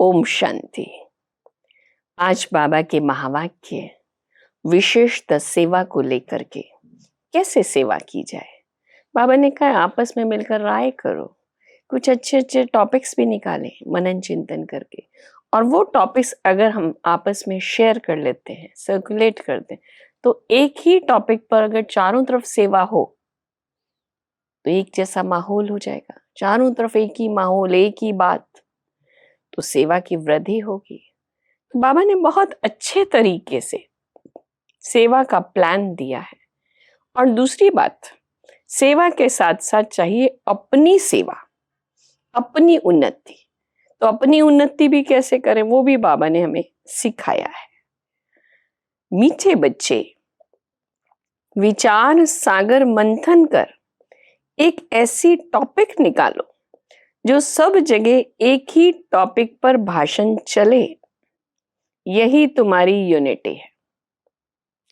ओम शांति। आज बाबा के महावाक्य विशेषतः सेवा को लेकर के, कैसे सेवा की जाए। बाबा ने कहा आपस में मिलकर राय करो, कुछ अच्छे अच्छे टॉपिक्स भी निकालें मनन चिंतन करके, और वो टॉपिक्स अगर हम आपस में शेयर कर लेते हैं, सर्कुलेट करते हैं, तो एक ही टॉपिक पर अगर चारों तरफ सेवा हो तो एक जैसा माहौल हो जाएगा। चारों तरफ एक ही माहौल, एक ही बात, तो सेवा की वृद्धि होगी। बाबा ने बहुत अच्छे तरीके से सेवा का प्लान दिया है। और दूसरी बात, सेवा के साथ साथ चाहिए अपनी सेवा, अपनी उन्नति। तो अपनी उन्नति भी कैसे करें वो भी बाबा ने हमें सिखाया है। मीठे बच्चे, विचार सागर मंथन कर एक ऐसी टॉपिक निकालो जो सब जगह एक ही टॉपिक पर भाषण चले। यही तुम्हारी यूनिटी है।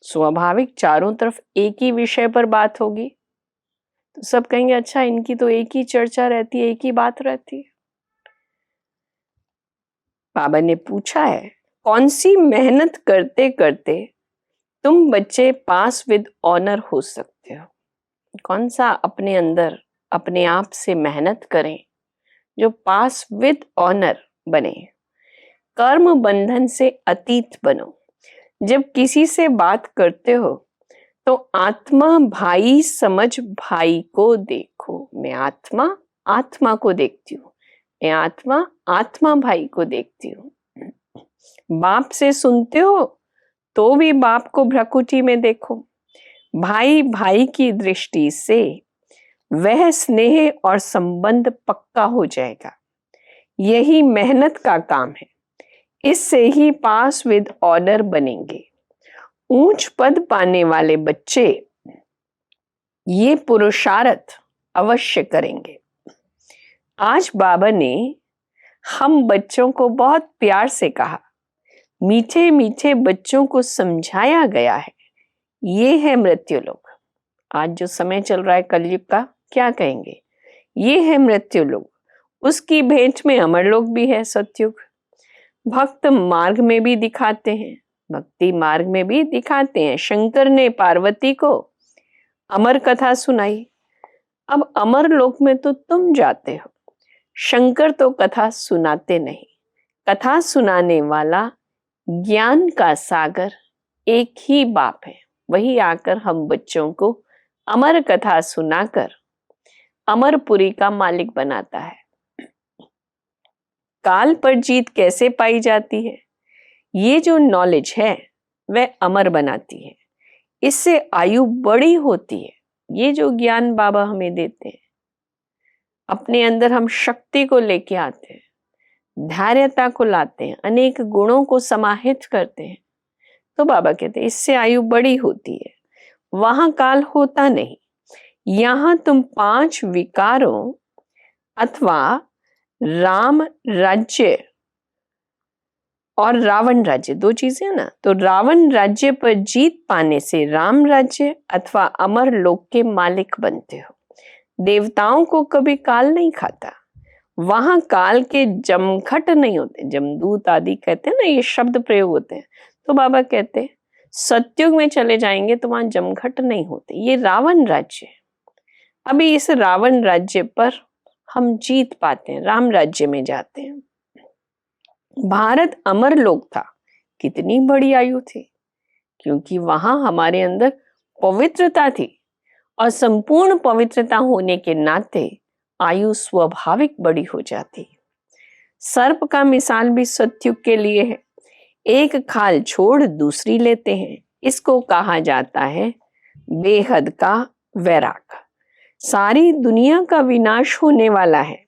स्वाभाविक चारों तरफ एक ही विषय पर बात होगी तो सब कहेंगे अच्छा इनकी तो एक ही चर्चा रहती है, एक ही बात रहती है। बाबा ने पूछा है कौन सी मेहनत करते करते तुम बच्चे पास विद ऑनर हो सकते हो। कौन सा अपने अंदर अपने आप से मेहनत करें जो पास विद ऑनर बने। कर्म बंधन से अतीत बनो। जब किसी से बात करते हो तो आत्मा भाई समझ भाई को देखो। मैं आत्मा आत्मा को देखती हूँ, मैं आत्मा आत्मा भाई को देखती हूँ। बाप से सुनते हो तो भी बाप को भ्रकुटी में देखो। भाई भाई की दृष्टि से वह स्नेह और संबंध पक्का हो जाएगा। यही मेहनत का काम है। इससे ही पास विद ऑनर बनेंगे। ऊंच पद पाने वाले बच्चे ये पुरुषार्थ अवश्य करेंगे। आज बाबा ने हम बच्चों को बहुत प्यार से कहा, मीठे मीठे बच्चों को समझाया गया है ये है मृत्यु लोक। आज जो समय चल रहा है कलयुग का, क्या कहेंगे, ये है मृत्यु लोक। उसकी भेंट में अमर लोक भी है सतयुग। भक्त मार्ग में भी दिखाते हैं, भक्ति मार्ग में भी दिखाते हैं। शंकर ने पार्वती को अमर कथा सुनाई। अब अमर लोक में तो तुम जाते हो, शंकर तो कथा सुनाते नहीं। कथा सुनाने वाला ज्ञान का सागर एक ही बाप है। वही आकर हम बच्चों को अमर कथा सुनाकर अमरपुरी का मालिक बनाता है। काल पर जीत कैसे पाई जाती है, ये जो नॉलेज है वह अमर बनाती है। इससे आयु बड़ी होती है। ये जो ज्ञान बाबा हमें देते हैं, अपने अंदर हम शक्ति को लेके आते हैं, धैर्यता को लाते हैं, अनेक गुणों को समाहित करते हैं, तो बाबा कहते हैं इससे आयु बड़ी होती है। वहां काल होता नहीं। यहां तुम 5 विकारों अथवा राम राज्य और रावण राज्य, 2 चीजें है ना, तो रावण राज्य पर जीत पाने से राम राज्य अथवा अमर लोक के मालिक बनते हो। देवताओं को कभी काल नहीं खाता। वहां काल के जमघट नहीं होते। जमदूत आदि कहते हैं ना, ये शब्द प्रयोग होते हैं। तो बाबा कहते हैं सतयुग में चले जाएंगे तो वहां जमघट नहीं होते। ये रावण राज्य है। अभी इस रावण राज्य पर हम जीत पाते हैं, राम राज्य में जाते हैं। भारत अमर लोक था। कितनी बड़ी आयु थी, क्योंकि वहां हमारे अंदर पवित्रता थी, और संपूर्ण पवित्रता होने के नाते आयु स्वाभाविक बड़ी हो जाती। सर्प का मिसाल भी सतयुग के लिए है। एक खाल छोड़ दूसरी लेते हैं। इसको कहा जाता है बेहद का वैराग। सारी दुनिया का विनाश होने वाला है।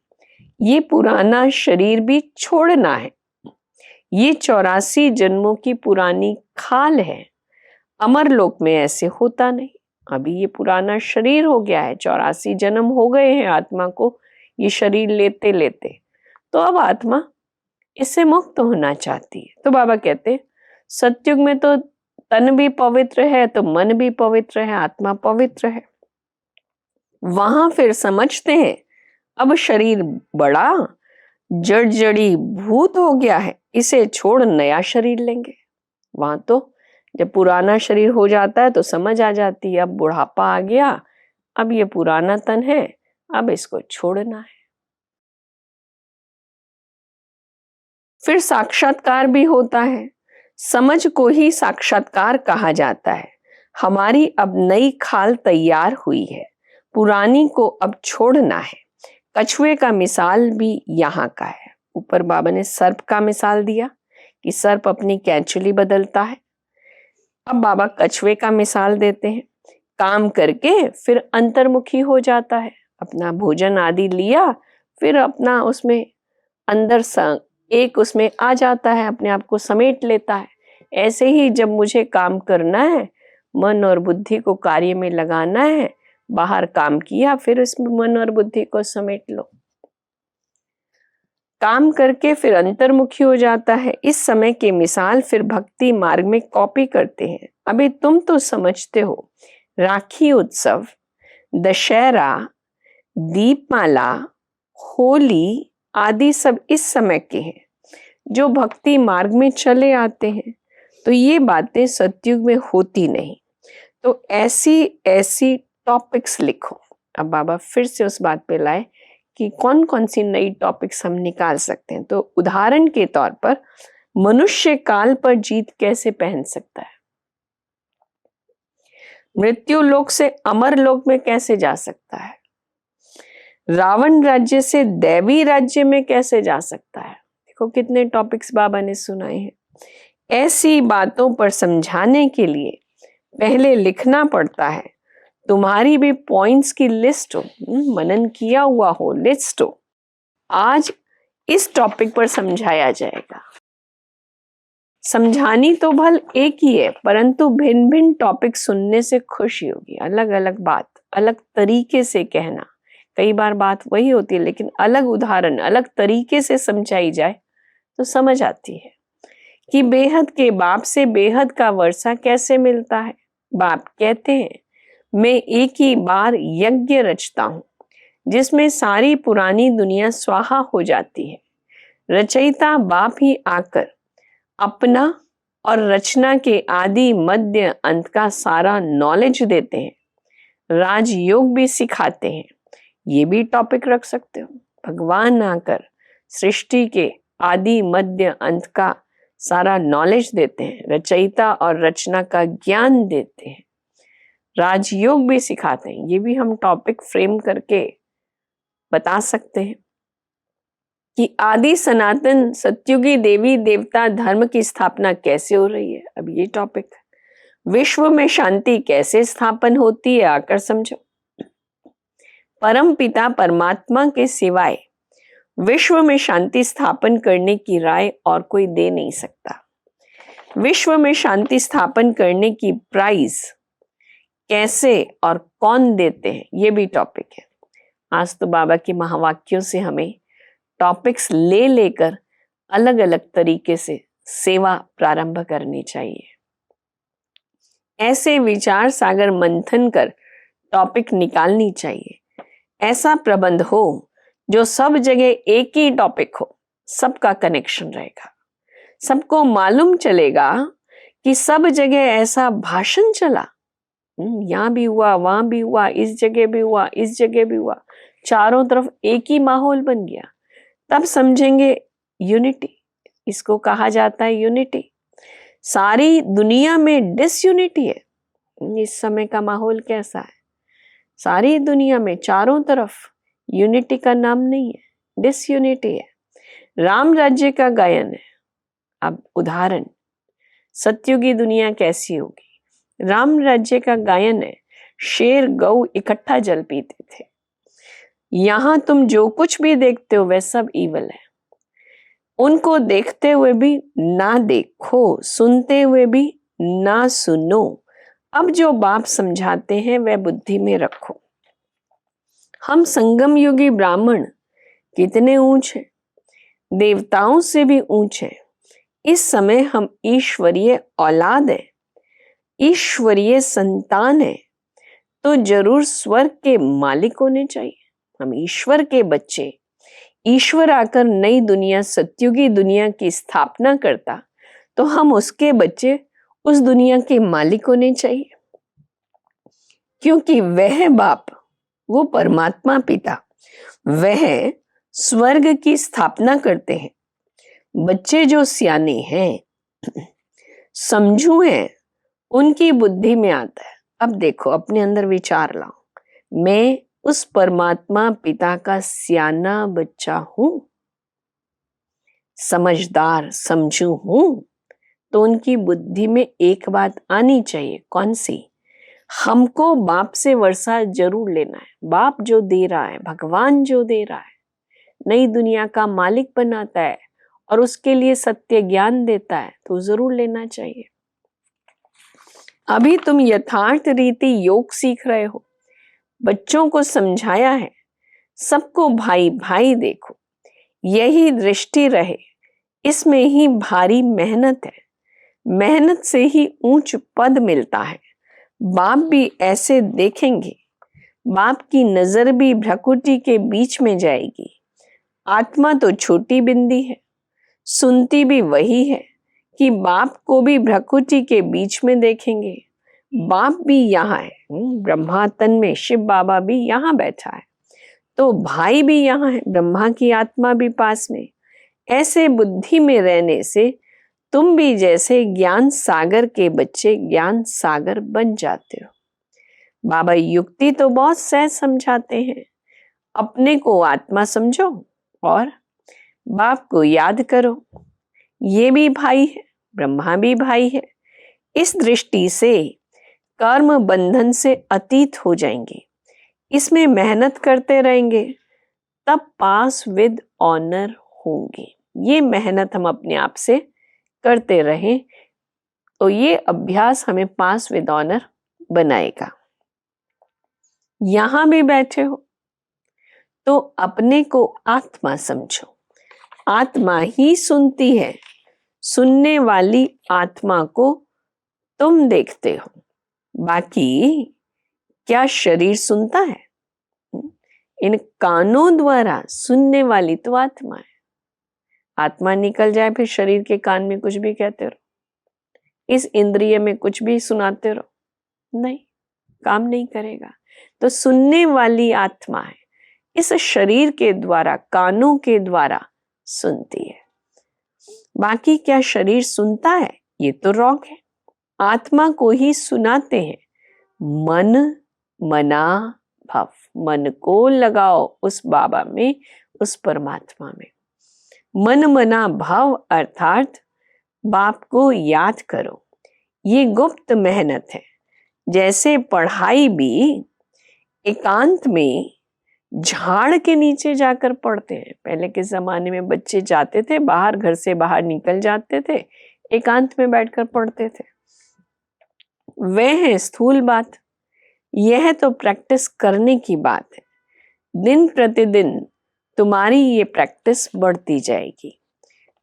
ये पुराना शरीर भी छोड़ना है। ये 84 जन्मों की पुरानी खाल है। अमर लोक में ऐसे होता नहीं। अभी ये पुराना शरीर हो गया है, 84 जन्म हो गए हैं आत्मा को ये शरीर लेते लेते। तो अब आत्मा इससे मुक्त होना चाहती है। तो बाबा कहते सतयुग में तो तन भी पवित्र है तो मन भी पवित्र है, आत्मा पवित्र है। वहां फिर समझते हैं अब शरीर बड़ा जड़ी भूत हो गया है, इसे छोड़ नया शरीर लेंगे। वहां तो जब पुराना शरीर हो जाता है तो समझ आ जाती है, अब बुढ़ापा आ गया, अब ये पुराना तन है, अब इसको छोड़ना है। फिर साक्षात्कार भी होता है। समझ को ही साक्षात्कार कहा जाता है। हमारी अब नई खाल तैयार हुई है, पुरानी को अब छोड़ना है। कछुए का मिसाल भी यहाँ का है। ऊपर बाबा ने सर्प का मिसाल दिया कि सर्प अपनी कैंचुली बदलता है। अब बाबा कछुए का मिसाल देते हैं। काम करके फिर अंतर्मुखी हो जाता है, अपना भोजन आदि लिया, फिर अपना उसमें अंदर एक उसमें आ जाता है, अपने आप को समेट लेता है। ऐसे ही जब मुझे काम करना है, मन और बुद्धि को कार्य में लगाना है, बाहर काम किया, फिर इसमें मन और बुद्धि को समेट लो। काम करके फिर अंतर्मुखी हो जाता है। इस समय के मिसाल फिर भक्ति मार्ग में कॉपी करते हैं। अभी तुम तो समझते हो, राखी उत्सव, दशहरा, दीपमाला, होली आदि सब इस समय के हैं जो भक्ति मार्ग में चले आते हैं। तो ये बातें सतयुग में होती नहीं। तो ऐसी ऐसी टॉपिक्स लिखो। अब बाबा फिर से उस बात पे लाए कि कौन कौन सी नई टॉपिक्स हम निकाल सकते हैं। तो उदाहरण के तौर पर, मनुष्य काल पर जीत कैसे पहन सकता है, मृत्यु लोक से अमर लोक में कैसे जा सकता है, रावण राज्य से दैवी राज्य में कैसे जा सकता है। देखो कितने टॉपिक्स बाबा ने सुनाए हैं। ऐसी बातों पर समझाने के लिए पहले लिखना पड़ता है। तुम्हारी भी पॉइंट्स की लिस्ट हो, मनन किया हुआ हो, लिस्ट हो। आज इस टॉपिक पर समझाया जाएगा। समझानी तो भल एक ही है, परंतु भिन्न भिन्न टॉपिक सुनने से खुशी होगी। अलग अलग बात, अलग तरीके से कहना। कई बार बात वही होती है, लेकिन अलग उदाहरण, अलग तरीके से समझाई जाए तो समझ आती है कि बेहद के बाप से बेहद का वर्षा कैसे मिलता है। बाप कहते हैं, मैं एक ही बार यज्ञ रचता हूं जिसमें सारी पुरानी दुनिया स्वाहा हो जाती है। रचयिता बाप ही आकर अपना और रचना के आदि मध्य अंत का सारा नॉलेज देते हैं। राजयोग भी सिखाते हैं। ये भी टॉपिक रख सकते हो। भगवान आकर सृष्टि के आदि मध्य अंत का सारा नॉलेज देते हैं, रचयिता और रचना का ज्ञान देते हैं, राजयोग भी सिखाते हैं। ये भी हम टॉपिक फ्रेम करके बता सकते हैं कि आदि सनातन सत्युगी देवी देवता धर्म की स्थापना कैसे हो रही है। अब ये टॉपिक, विश्व में शांति कैसे स्थापन होती है, आकर समझो। परम पिता परमात्मा के सिवाय विश्व में शांति स्थापन करने की राय और कोई दे नहीं सकता। विश्व में शांति स्थापन करने की प्राइज कैसे और कौन देते हैं, ये भी टॉपिक है। आज तो बाबा के महावाक्यों से हमें टॉपिक्स ले लेकर अलग अलग तरीके से सेवा प्रारंभ करनी चाहिए। ऐसे विचार सागर मंथन कर टॉपिक निकालनी चाहिए। ऐसा प्रबंध हो जो सब जगह एक ही टॉपिक हो, सबका कनेक्शन रहेगा। सबको मालूम चलेगा कि सब जगह ऐसा भाषण चला, यहाँ भी हुआ, वहां भी हुआ, इस जगह भी हुआ, इस जगह भी हुआ, चारों तरफ एक ही माहौल बन गया। तब समझेंगे यूनिटी। इसको कहा जाता है यूनिटी। सारी दुनिया में डिसयूनिटी है। इस समय का माहौल कैसा है? सारी दुनिया में चारों तरफ यूनिटी का नाम नहीं है, डिसयूनिटी है। राम राज्य का गायन है। अब उदाहरण, सत्युगी दुनिया कैसी होगी? राम राज्य का गायन है। शेर गौ इकट्ठा जल पीते थे। यहां तुम जो कुछ भी देखते हो वह सब ईवल है। उनको देखते हुए भी ना देखो, सुनते हुए भी ना सुनो। अब जो बाप समझाते हैं वह बुद्धि में रखो। हम संगम युगी ब्राह्मण कितने ऊंचे, देवताओं से भी ऊंचे। इस समय हम ईश्वरीय औलाद है, ईश्वरीय संतान है, तो जरूर स्वर्ग के मालिक होने चाहिए। हम ईश्वर के बच्चे, ईश्वर आकर नई दुनिया, सत्युगी दुनिया की स्थापना करता तो हम उसके बच्चे उस दुनिया के मालिक होने चाहिए, क्योंकि वह बाप, वो परमात्मा पिता, वह स्वर्ग की स्थापना करते हैं। बच्चे जो सियाने हैं, समझू हैं, उनकी बुद्धि में आता है। अब देखो, अपने अंदर विचार लाओ, मैं उस परमात्मा पिता का सियाना बच्चा हूं, समझदार समझू हूं, तो उनकी बुद्धि में एक बात आनी चाहिए। कौन सी? हमको बाप से वर्षा जरूर लेना है। बाप जो दे रहा है, भगवान जो दे रहा है, नई दुनिया का मालिक बनाता है और उसके लिए सत्य ज्ञान देता है, तो जरूर लेना चाहिए। अभी तुम यथार्थ रीति योग सीख रहे हो, बच्चों को समझाया है, सबको भाई भाई देखो, यही दृष्टि रहे, इसमें ही भारी मेहनत है, मेहनत से ही ऊंच पद मिलता है। बाप भी ऐसे देखेंगे, बाप की नजर भी भ्रकुटी के बीच में जाएगी। आत्मा तो छोटी बिंदी है, सुनती भी वही है कि बाप को भी भ्रकुटी के बीच में देखेंगे। बाप भी यहाँ है, ब्रह्मा तन में शिव बाबा भी यहाँ बैठा है, तो भाई भी यहाँ है, ब्रह्मा की आत्मा भी पास में। ऐसे बुद्धि में रहने से तुम भी जैसे ज्ञान सागर के बच्चे ज्ञान सागर बन जाते हो। बाबा युक्ति तो बहुत सहज समझाते हैं, अपने को आत्मा समझो और बाप को याद करो, ये भी भाई है, ब्रह्मा भी भाई है। इस दृष्टि से कर्म बंधन से अतीत हो जाएंगे, इसमें मेहनत करते रहेंगे, तब पास विद ऑनर होंगे। ये मेहनत हम अपने आप से करते रहें तो ये अभ्यास हमें पास विद ऑनर बनाएगा। यहां भी बैठे हो तो अपने को आत्मा समझो, आत्मा ही सुनती है, सुनने वाली आत्मा को तुम देखते हो, बाकी क्या शरीर सुनता है? इन कानों द्वारा सुनने वाली तो आत्मा है। आत्मा निकल जाए फिर शरीर के कान में कुछ भी कहते रहो, इस इंद्रिय में कुछ भी सुनाते रहो, नहीं, काम नहीं करेगा। तो सुनने वाली आत्मा है, इस शरीर के द्वारा, कानों के द्वारा सुनती है। बाकी क्या शरीर सुनता है? ये तो रॉन्ग है। आत्मा को ही सुनाते हैं। मन मना भव, मन को लगाओ उस बाबा में, उस परमात्मा में। मन मना भव अर्थात बाप को याद करो। ये गुप्त मेहनत है। जैसे पढ़ाई भी एकांत में झाड़ के नीचे जाकर पढ़ते हैं। पहले के जमाने में बच्चे जाते थे बाहर, घर से बाहर निकल जाते थे, एकांत में बैठकर पढ़ते थे। वह है स्थूल बात। यह तो प्रैक्टिस करने की बात है। दिन प्रतिदिन तुम्हारी ये प्रैक्टिस बढ़ती जाएगी।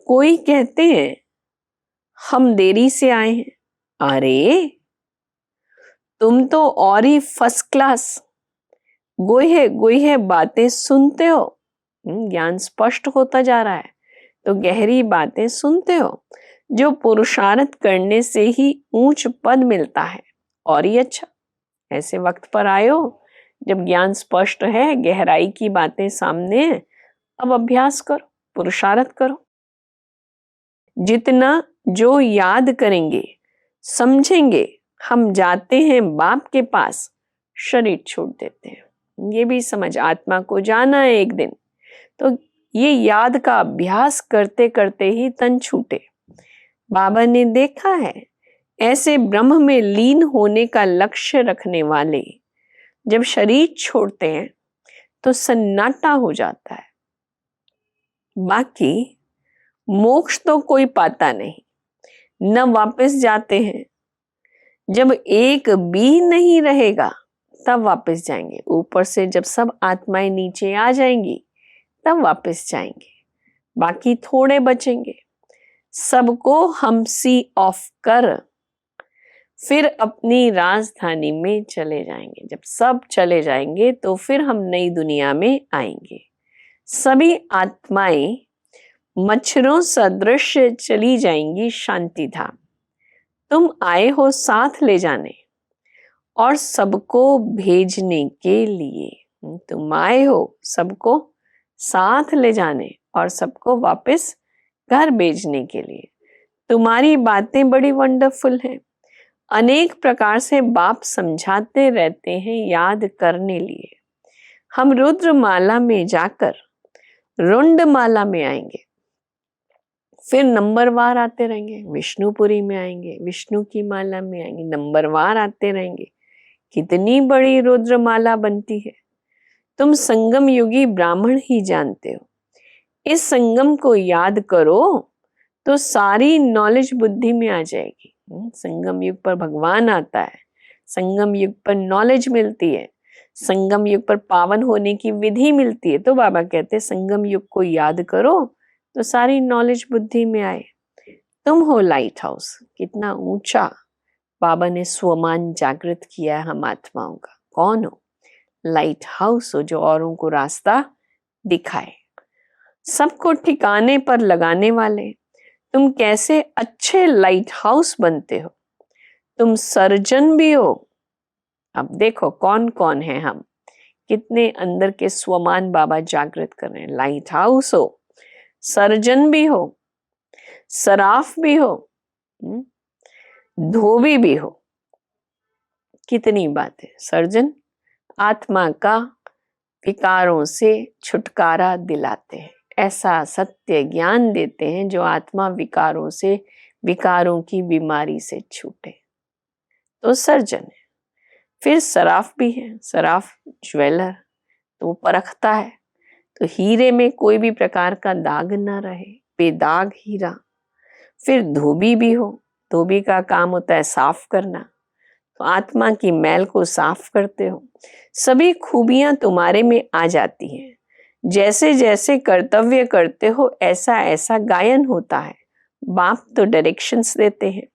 कोई कहते हैं हम देरी से आए हैं, अरे तुम तो और ही फर्स्ट क्लास गोहे बातें सुनते हो। ज्ञान स्पष्ट होता जा रहा है तो गहरी बातें सुनते हो, जो पुरुषार्थ करने से ही ऊंच पद मिलता है। और ही अच्छा, ऐसे वक्त पर आयो जब ज्ञान स्पष्ट है, गहराई की बातें सामने है। अब अभ्यास करो, पुरुषार्थ करो। जितना जो याद करेंगे, समझेंगे, हम जाते हैं बाप के पास, शरीर छोड़ देते हैं। ये भी समझ, आत्मा को जाना है एक दिन, तो ये याद का अभ्यास करते करते ही तन छूटे। बाबा ने देखा है, ऐसे ब्रह्म में लीन होने का लक्ष्य रखने वाले जब शरीर छोड़ते हैं तो सन्नाटा हो जाता है। बाकी मोक्ष तो कोई पाता नहीं, न वापस जाते हैं। जब एक भी नहीं रहेगा तब वापस जाएंगे। ऊपर से जब सब आत्माएं नीचे आ जाएंगी तब वापस जाएंगे। बाकी थोड़े बचेंगे। सबको हम सी ऑफ कर फिर अपनी राजधानी में चले जाएंगे। जब सब चले जाएंगे तो फिर हम नई दुनिया में आएंगे। सभी आत्माएं मच्छरों सदृश चली जाएंगी शांति धाम। तुम आए हो साथ ले जाने और सबको भेजने के लिए। तुम आए हो सबको साथ ले जाने और सबको वापस घर भेजने के लिए। तुम्हारी बातें बड़ी वंडरफुल हैं। अनेक प्रकार से बाप समझाते रहते हैं याद करने लिए। हम रुद्रमाला में जाकर रुंडमाला में आएंगे, फिर नंबरवार आते रहेंगे, विष्णुपुरी में आएंगे, विष्णु की माला में आएंगे, नंबरवार आते रहेंगे। कितनी बड़ी रुद्रमाला बनती है। तुम संगम युगी ब्राह्मण ही जानते हो। इस संगम को याद करो तो सारी नॉलेज बुद्धि में आ जाएगी। संगम युग पर भगवान आता है, संगम युग पर नॉलेज मिलती है, संगम युग पर पावन होने की विधि मिलती है। तो बाबा कहते हैं संगम युग को याद करो तो सारी नॉलेज बुद्धि में आए। तुम हो लाइट हाउस। कितना ऊंचा बाबा ने स्वमान जागृत किया है हम आत्माओं का। कौन हो? लाइट हाउस हो, जो औरों को रास्ता दिखाए, सबको ठिकाने पर लगाने वाले। तुम कैसे अच्छे लाइट हाउस बनते हो। तुम सर्जन भी हो। अब देखो कौन कौन है हम, कितने अंदर के स्वमान बाबा जागृत कर रहे हैं। लाइट हाउस हो, सर्जन भी हो, सराफ भी हो, धोबी भी हो। कितनी बात है। सर्जन आत्मा का विकारों से छुटकारा दिलाते हैं, ऐसा सत्य ज्ञान देते हैं जो आत्मा विकारों से, विकारों की बीमारी से छूटे। तो सर्जन है। फिर सराफ भी है। सराफ ज्वेलर, तो वो परखता है तो हीरे में कोई भी प्रकार का दाग ना रहे, बेदाग हीरा। फिर धोबी भी हो। धोबी का काम होता है साफ करना, तो आत्मा की मैल को साफ करते हो। सभी खूबियां तुम्हारे में आ जाती हैं। जैसे जैसे कर्तव्य करते हो ऐसा ऐसा गायन होता है। बाप तो डायरेक्शंस देते हैं,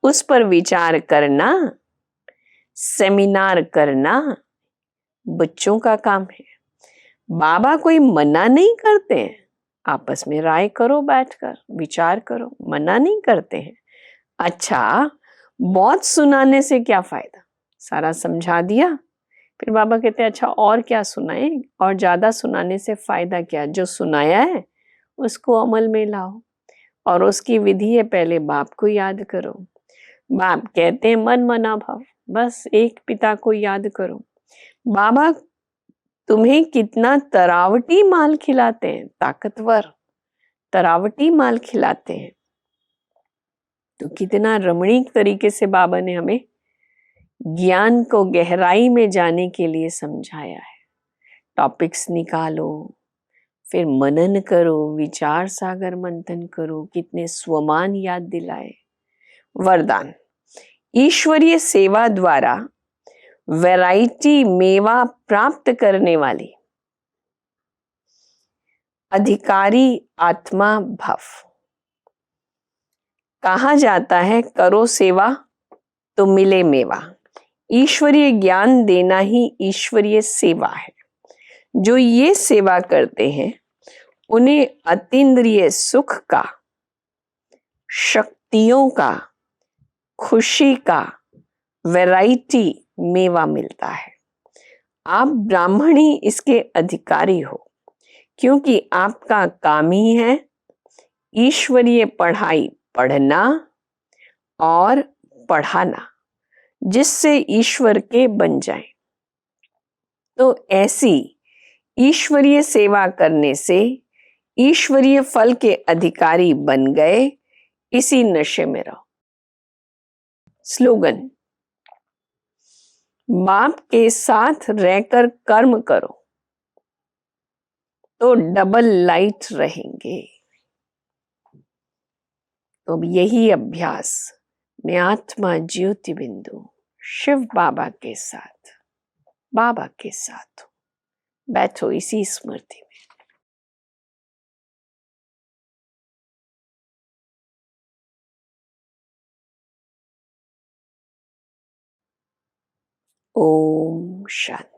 उस पर विचार करना, सेमिनार करना बच्चों का काम है। बाबा कोई मना नहीं करते हैं। आपस में राय करो, बैठकर विचार करो, मना नहीं करते हैं। अच्छा, बहुत सुनाने से क्या फायदा, सारा समझा दिया। फिर बाबा कहते हैं अच्छा और क्या सुनाए, और ज्यादा सुनाने से फायदा क्या। जो सुनाया है उसको अमल में लाओ, और उसकी विधि है पहले बाप को याद करो। बाप कहते हैं मन मना भाव, बस एक पिता को याद करो। बाबा तुम्हें कितना तरावटी माल खिलाते हैं, ताकतवर तरावटी माल खिलाते हैं। तो कितना रमणीक तरीके से बाबा ने हमें ज्ञान को गहराई में जाने के लिए समझाया है। टॉपिक्स निकालो, फिर मनन करो, विचार सागर मंथन करो। कितने स्वमान याद दिलाए। वरदान, ईश्वरीय सेवा द्वारा वैरायटी मेवा प्राप्त करने वाली अधिकारी आत्मा भव। कहा जाता है करो सेवा तो मिले मेवा। ईश्वरीय ज्ञान देना ही ईश्वरीय सेवा है। जो ये सेवा करते हैं उन्हें अतीन्द्रिय सुख का, शक्तियों का, खुशी का वैरायटी मेवा मिलता है। आप ब्राह्मणी इसके अधिकारी हो, क्योंकि आपका काम ही है ईश्वरीय पढ़ाई पढ़ना और पढ़ाना, जिससे ईश्वर के बन जाएं। तो ऐसी ईश्वरीय सेवा करने से ईश्वरीय फल के अधिकारी बन गए। इसी नशे में रहो। स्लोगन, बाप के साथ रहकर कर्म करो तो डबल लाइट रहेंगे। तो अब यही अभ्यास मैं आत्मा ज्योति बिंदु शिव बाबा के साथ, बाबा के साथ हूं। बैठो इसी स्मृति में। ओम शांति।